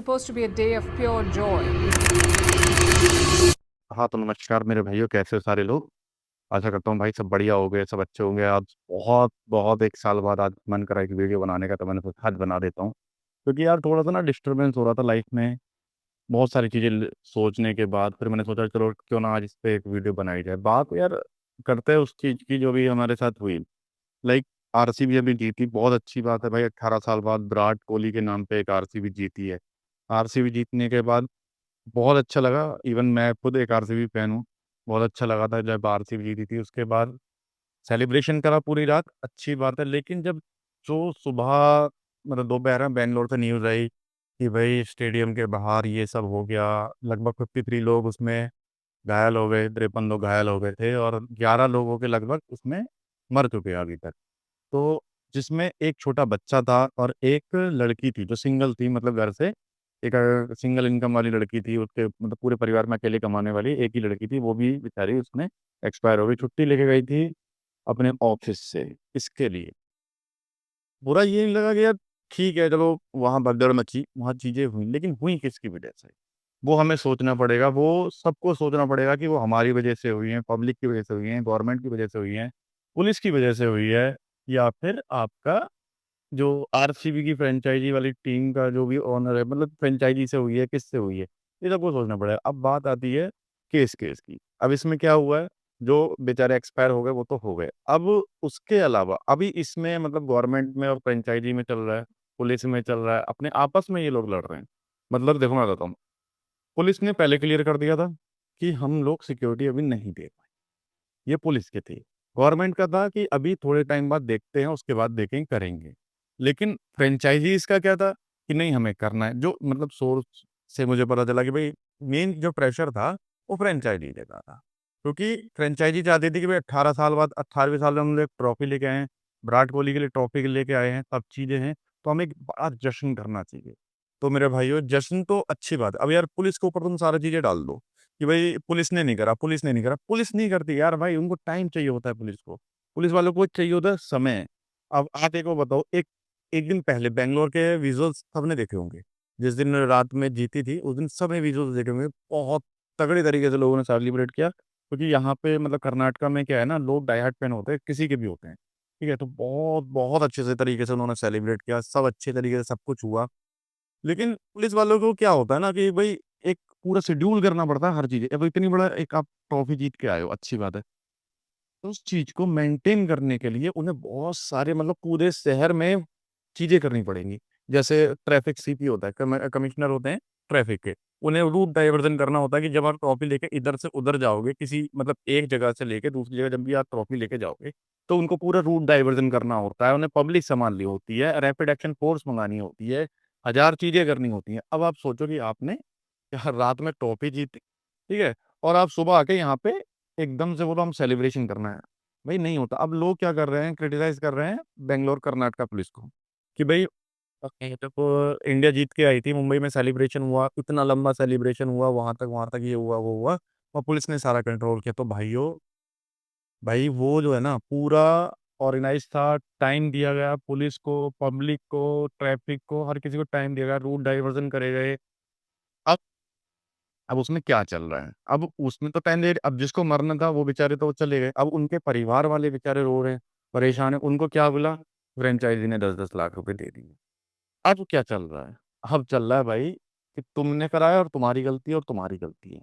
supposed to be a day of pure joy. हाँ, तो नमस्कार मेरे भाइयों, कैसे हो सारे लोग? आशा करता हूँ भाई सब बढ़िया हो गए, सब अच्छे होंगे। आज बहुत 1 साल बाद आज मन करा एक वीडियो बनाने का, तो मैंने सोचा आज बना देता हूँ। क्योंकि यार थोड़ा-सा ना डिस्टर्बेंस हो रहा था लाइफ में, बहुत सारी चीज़ें ल सोचने के बाद फिर मैंने सोचा चलो क्यों ना आज इस पे एक वीडियो बनाई जाए। बात यार करते हैं उस चीज़ की जो भी हमारे साथ हुई। लाइक आरसीबी अभी जीती, बहुत अच्छी बात है भाई, 18 साल बाद विराट कोहली के नाम पे एक आरसीबी जीती है। आरसीबी जीतने के बाद बहुत अच्छा लगा। इवन मैं खुद एक आरसीबी फैन हूँ। बहुत अच्छा लगा था जब आरसीबी जीती थी, उसके बाद सेलिब्रेशन करा पूरी रात, अच्छी बात है। लेकिन जब जो सुबह मतलब दोपहर में बैंगलोर से न्यूज़ आई कि भाई स्टेडियम के बाहर ये सब हो गया, लगभग 53 लोग उसमें घायल हो गए, 53 लोग घायल हो गए थे और 11 लोगों के लगभग उसमें मर चुके हैं अभी तक। तो जिसमें एक छोटा बच्चा था और एक लड़की थी जो सिंगल थी, मतलब घर से एक सिंगल इनकम वाली लड़की थी, उसके मतलब पूरे परिवार में अकेले कमाने वाली एक ही लड़की थी, वो भी बेचारी उसमें एक्सपायर हो गई। छुट्टी लेके गई थी अपने ऑफिस से इसके लिए। बुरा ये नहीं लगा कि यार ठीक है चलो वहाँ भगदड़ मची, वहाँ चीज़ें हुई, लेकिन हुई किसकी वजह से? वो हमें सोचना पड़ेगा, वो सबको सोचना पड़ेगा कि वो हमारी वजह से हुई हैं, पब्लिक की वजह से हुई हैं, गवर्नमेंट की वजह से हुई हैं, पुलिस की वजह से हुई है, या फिर आपका जो आरसीबी की फ्रेंचाइजी वाली टीम का जो भी ओनर है, मतलब फ्रेंचाइजी से हुई है, किससे हुई है, ये सबको सोचना पड़ेगा। अब बात आती है केस की। अब इसमें क्या हुआ है, जो बेचारे एक्सपायर हो गए वो तो हो गए। अब उसके अलावा अभी इसमें मतलब गवर्नमेंट में और फ्रेंचाइजी में चल रहा है, पुलिस में चल रहा है, अपने आपस में ये लोग लड़ रहे हैं। मतलब देखो मैं बताता हूँ, पुलिस ने पहले क्लियर कर दिया था कि हम लोग सिक्योरिटी अभी नहीं दे पाए, ये पुलिस की थी। गवर्नमेंट का था कि अभी थोड़े टाइम बाद देखते हैं, उसके बाद देखेंगे करेंगे। लेकिन फ्रेंचाइज़ीज़ का क्या था कि नहीं हमें करना है। जो मतलब सोर्स से मुझे पता चला कि भई मेन जो प्रेशर था वो फ्रेंचाइज़ी देता था। क्योंकि फ्रेंचाइज़ी चाहती थी कि भई 18 साल बाद 18वें साल में हम लोग एक ट्रॉफ़ी लेके आए हैं, विराट कोहली के लिए ट्रॉफ़ी लेके आए हैं, सब चीज़ें हैं, तो हमें एक बड़ा जश्न करना चाहिए। तो मेरे भाइयों जश्न तो अच्छी बात है। अब यार पुलिस के ऊपर तुम सारी चीज़ें डाल दो कि भई पुलिस ने नहीं करा। पुलिस नहीं करती यार भाई, उनको टाइम चाहिए होता है पुलिस को। पुलिस वालों को चाहिए होता है समय। अब आप एक को बताओ, एक एक दिन पहले बैंगलोर के विजुअल्स सबने देखे होंगे। जिस दिन रात में जीती थी, उस दिन सबने विजुअल्स देखे होंगे। बहुत तगड़े तरीके से लोगों ने सेलिब्रेट किया, क्योंकि यहाँ पे मतलब कर्नाटका में क्या है ना, लोग डाई हार्ड फैन होते हैं, किसी के भी होते हैं। ठीक है? तो बहुत अच्छे से तरीके से उन्होंने सेलिब्रेट किया, सब अच्छे तरीके से सब कुछ हुआ। लेकिन पुलिस वालों को क्या होता है ना कि भई एक पूरा शेड्यूल करना पड़ता है हर चीज़। अब इतनी बड़ा एक आप ट्रॉफी जीत के आए हो, अच्छी बात है। तो उस चीज़ को मेंटेन करने के लिए उन्हें बहुत सारे मतलब पूरे शहर में चीज़ें करनी पड़ेंगी। जैसे ट्रैफिक सीपी होता है, कमिश्नर होते हैं ट्रैफिक के। उन्हें रूट डाइवर्जन करना होता है कि जब आप ट्रॉफी लेके इधर से उधर जाओगे, किसी मतलब एक जगह से लेके दूसरी जगह जब भी आप ट्रॉफी लेके जाओगे, तो उनको पूरा रूट डाइवर्जन करना होता है। उन्हें पब्लिक सँभालनी होती है, रैपिड एक्शन फ़ोर्स मँगानी होती है, हज़ार चीज़ें करनी होती हैं। अब आप सोचो कि आपने यहाँ रात में ट्रॉफी जीती, ठीक है? और आप सुबह आके यहाँ पे एकदम से बोलो हम सेलिब्रेशन करना है। भई नहीं होता। अब लोग क्या कर रहे हैं, क्रिटिसाइज़ कर रहे हैं बैंगलोर कर्नाटका पुलिस को कि भई जब इंडिया जीत के आई थी, मुंबई में सेलिब्रेशन हुआ, इतना लंबा सेलिब्रेशन हुआ, वहाँ तक ये हुआ, वो हुआ और पुलिस ने सारा कंट्रोल किया। तो भाइयों, भाई वो जो है ना पूरा ऑर्गेनाइज़ था, टाइम दिया गया पुलिस को, पब्लिक को, ट्रैफिक को, हर किसी को टाइम दिया गया, रूट डाइवर्जन करे गए। अब अब उसमें क्या चल रहा है? अब उसमें तो पहले अब जिसको मरना था वो बेचारे तो चले गए। अब उनके परिवार वाले बेचारे रो रहे हैं, परेशान हैं। उनको क्या बोला? फ्रेंचाइज़ी ने 10-10 लाख रुपए दे दिए। अब क्या चल रहा है? अब चल रहा है भाई कि तुमने कराया और तुम्हारी गलती है और तुम्हारी गलती है।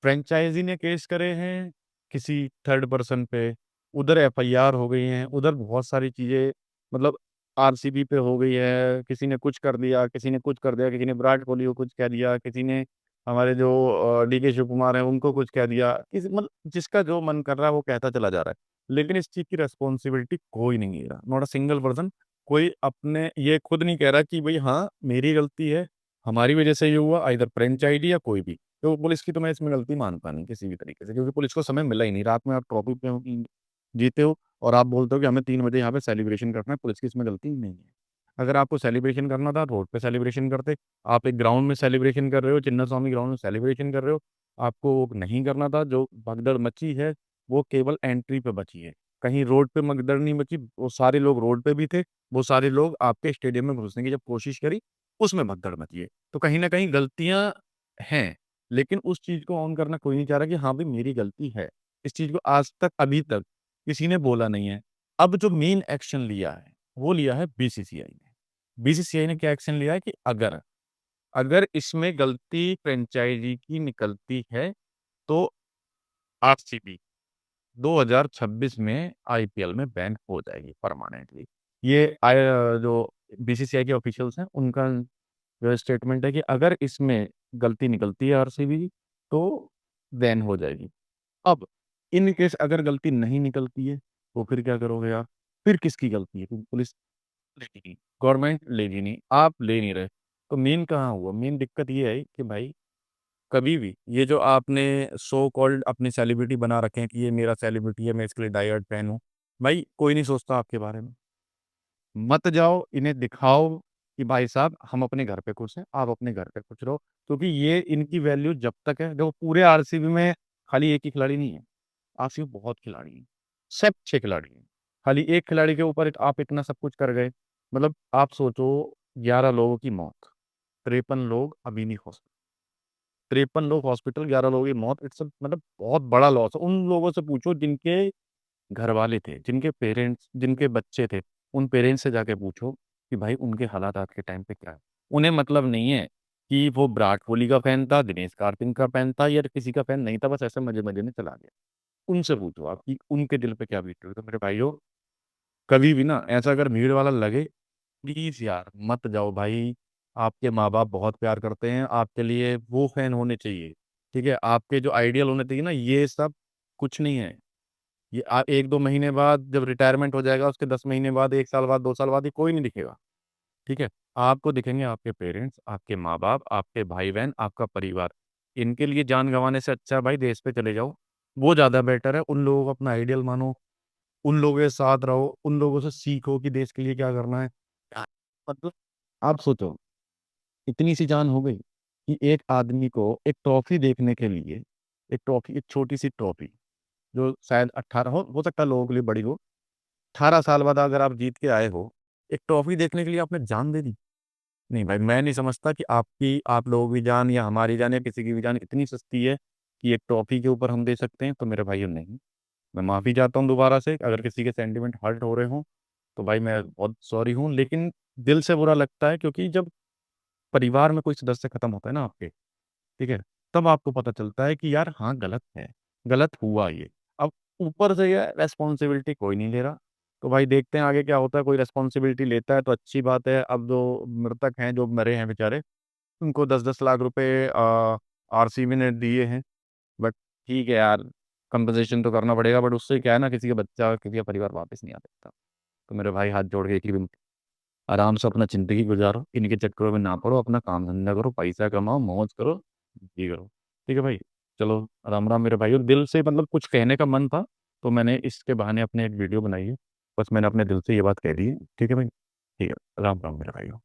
फ्रेंचाइज़ी ने केस करे हैं किसी थर्ड पर्सन पे, उधर एफआईआर हो गई हैं, उधर बहुत सारी चीज़ें मतलब आरसीबी पे हो गई है, किसी ने कुछ कर दिया, किसी ने कुछ कर दिया, किसी ने विराट कोहली को कुछ कह दिया, किसी ने हमारे जो डीके शिव कुमार हैं उनको कुछ कह दिया, किसी मतलब जिसका जो मन कर रहा है वो कहता चला जा रहा है। लेकिन इस चीज़ की रिस्पॉन्सिबिलिटी कोई नहीं ले रहा, नॉट अ सिंगल पर्सन। कोई अपने ये खुद नहीं कह रहा कि भई हाँ, मेरी गलती है, हमारी वज़ह से ये हुआ, आइदर फ्रेंचाइज़ी या कोई भी। तो पुलिस की तो मैं इसमें गलती मानता नहीं किसी भी तरीके से, क्योंकि पुलिस को समय मिला ही नहीं। रात में आप ट्रॉफी पे जीते हो और आप बोलते हो कि हमें 3 बजे यहाँ पे सेलिब्रेशन करना है, पुलिस की इसमें गलती नहीं है। अगर आपको सेलिब्रेशन करना था, रोड पे सेलिब्रेशन करते। आप एक ग्राउंड में सेलिब्रेशन कर रहे हो, चिन्नास्वामी ग्राउंड में सेलिब्रेशन कर रहे हो। आपको वो नहीं करना था, जो भगदड़ मची है, वो केवल एंट्री पे बची है। कहीं रोड पे भगदड़ नहीं मची, वो सारे लोग रोड पे भी थे, वो सारे लोग आपके स्टेडियम में घुसने की जब कोशिश करी, उसमें भगदड़ मची है। तो कहीं न कहीं गलतियाँ हैं, लेकिन उस चीज़ को ऑन करना कोई नहीं चाह रहा कि हाँ, भई मेरी गलती है। इस चीज़ को आज तक अभी तक किसी ने बोला नहीं है। अब जो मेन एक्शन लिया है, वो लिया है बीसीसीआई ने। बीसीसीआई ने क्या एक्शन लिया है कि अगर अगर इसमें गलती फ्रैंचाइज़ी की निकलती है, तो आरसीबी 2026 में आईपीएल में बैन हो जाएगी परमानेंटली। ये जो बीसीसीआई के ऑफिशियल्स हैं, उनका जो स्टेटमेंट है कि अगर इसमें गलती निकलती है आरसीबी की, तो बैन हो जाएगी। अब इन केस अगर गलती नहीं निकलती है, तो फिर क्या करोगे आप? फिर किसकी गलती है? क्योंकि पुलिस लेगी नहीं, गवर्नमेंट लेगी नहीं, आप ले नहीं रहे। तो मेन कहाँ हुआ? मेन दिक्कत ये है कि भाई कभी भी ये जो आपने सो कॉल्ड अपनी सेलिब्रिटी बना रखे हैं कि ये मेरा सेलिब्रिटी है, मैं इसके लिए डाई हार्ड फैन हूँ। भाई कोई नहीं सोचता आपके बारे में। मत जाओ, इन्हें दिखाओ कि भाई साहब हम अपने घर पे खुश हैं, आप अपने घर पे खुश रहो। क्योंकि ये इनकी वैल्यू जब तक है, देखो पूरे आरसीबी में खाली एक ही खिलाड़ी नहीं है, आरसीबी बहुत खिलाड़ी हैं, सब अच्छे खिलाड़ी हैं। खाली एक खिलाड़ी के ऊपर आप इतना सब कुछ कर गए। मतलब आप सोचो, 11 लोगों की मौत, 53 लोग अभी नहीं हो, 53 लोग हॉस्पिटल, 11 लोगों की मौत, इट्स मतलब बहुत बड़ा लॉस है। उन लोगों से पूछो जिनके घर वाले थे, जिनके पेरेंट्स, जिनके बच्चे थे, उन पेरेंट्स से जाके पूछो कि भाई उनके हालात आज के टाइम पे क्या है। उन्हें मतलब नहीं है कि वो विराट कोहली का फैन था, दिनेश कार्तिक का फैन था, या किसी का फैन नहीं था, बस ऐसे मजे मजे में चला गया। उनसे पूछो आप कि उनके दिल पे क्या बीत रही है। तो मेरे भाइयों, कभी भी ना ऐसा अगर भीड़ वाला लगे, प्लीज यार मत जाओ भाई। आपके माँ बाप बहुत प्यार करते हैं, आपके लिए वो फैन होने चाहिए, ठीक है, आपके जो आइडियल होने चाहिए ना, ये सब कुछ नहीं है। ये 1-2 महीने बाद जब रिटायरमेंट हो जाएगा, उसके 10 महीने बाद, 1 साल बाद, 2 साल बाद, ये कोई नहीं दिखेगा। ठीक है, आपको दिखेंगे आपके पेरेंट्स, आपके माँ बाप, आपके भाई बहन, आपका परिवार। इनके लिए जान गंवाने से अच्छा है भाई देश पे चले जाओ, वो ज़्यादा बेटर है। उन लोगों को अपना आइडियल मानो, उन लोगों के साथ रहो, उन लोगों से सीखो कि देश के लिए क्या करना है। मतलब आप सोचो, इतनी सी जान हो गई कि एक आदमी को एक ट्रॉफी देखने के लिए, एक ट्रॉफी, एक छोटी सी ट्रॉफी, जो शायद 18 हो सकता है लोगों के लिए बड़ी हो, 18 साल बाद अगर आप जीत के आए हो, एक ट्रॉफी देखने के लिए आपने जान दे दी। नहीं भाई, मैं नहीं समझता कि आप लोगों की जान या हमारी जान या किसी की भी जान इतनी सस्ती है कि एक ट्रॉफी के ऊपर हम दे सकते हैं। तो मेरे भाइयों, नहीं। मैं माफ़ी चाहता हूँ दोबारा से, अगर किसी के सेंटिमेंट हर्ट हो रहे हों, तो भाई मैं बहुत सॉरी हूँ, लेकिन दिल से बुरा लगता है, क्योंकि जब परिवार में कोई सदस्य खत्म होता है ना आपके, ठीक है, तब आपको पता चलता है कि यार हाँ, गलत है, गलत हुआ ये। अब ऊपर से ये रिस्पॉन्सिबिलिटी कोई नहीं ले रहा, तो भाई देखते हैं आगे क्या होता है। कोई रिस्पॉन्सिबिलिटी लेता है तो अच्छी बात है। अब जो मृतक हैं, जो मरे हैं बेचारे, उनको 10-10 लाख रुपए आरसीबी ने दिए हैं। बट ठीक है यार, कंपनसेशन तो करना पड़ेगा, बट उससे क्या है ना, किसी का बच्चा, किसी का परिवार वापस नहीं आ सकता। तो मेरे भाई हाथ जोड़ के एक ही विनती, आराम से अपना ज़िंदगी गुज़ारो, इनके चक्करों में ना पड़ो, अपना काम धंधा करो, पैसा कमाओ, मौज करो, जी करो। ठीक है भाई? चलो, राम-राम मेरे भाइयों। दिल से मतलब कुछ कहने का मन था, तो मैंने इसके बहाने अपने एक वीडियो बनाई है। बस मैंने अपने दिल से ये बात कह दी है। ठीक है भाई? ठीक है। राम-राम मेरे भाइयों।